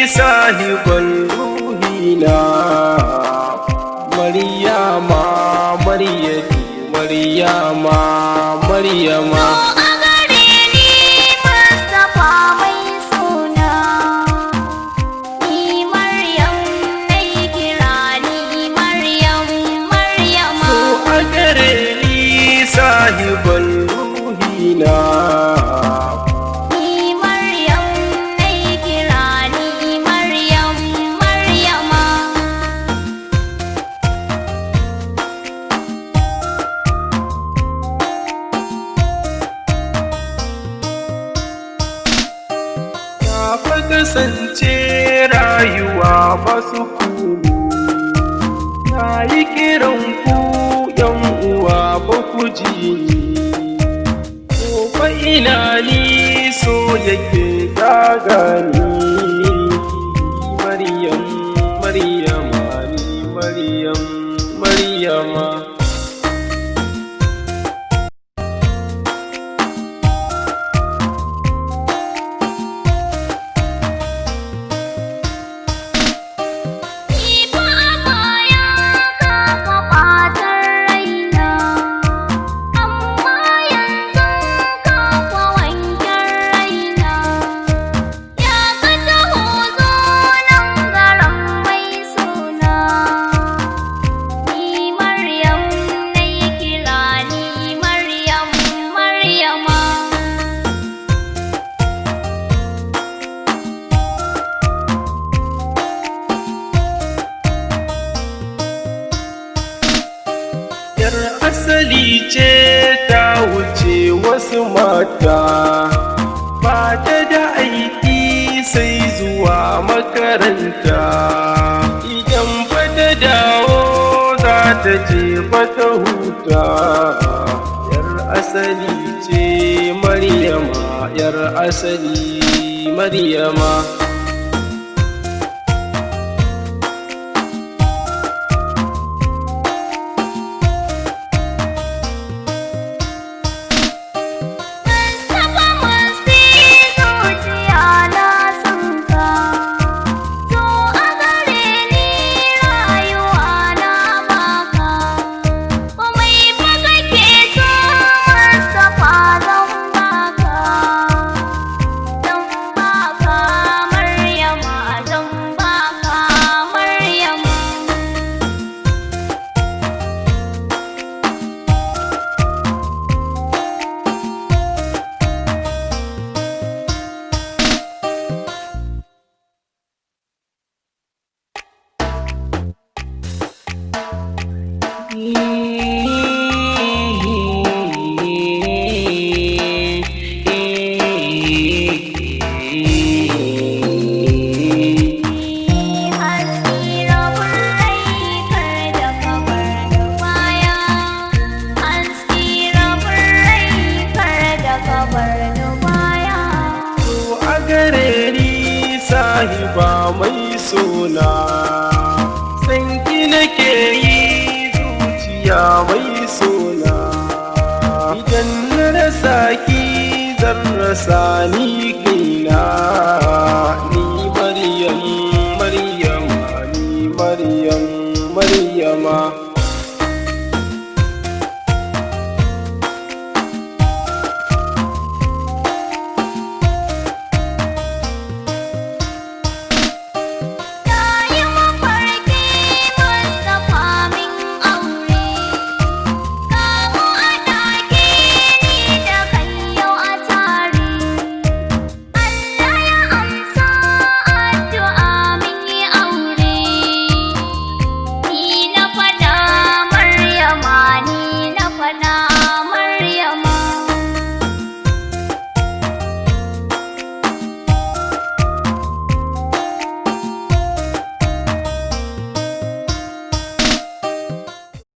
sahiban ruhina Maryama Maryati Maryama Maryama sahiban ruhina kasance rayuwa masu kunu na yi kiran ku yan uwa ba ku ji ko fa ina ni so yake gagani Maryam Maryama ni Maryam Maryama asali ce ta wuce wasu mata ba ta da aiki sai zuwa makaranta idan ba ta dawo za ta je ba ta huta yar asali ce Maryama yar asali Maryama sahiba mai suna sanki nake yi zuciya mai suna idan na rasa ki zan rasa ni kaina ni Maryam Maryama ni Maryam Maryama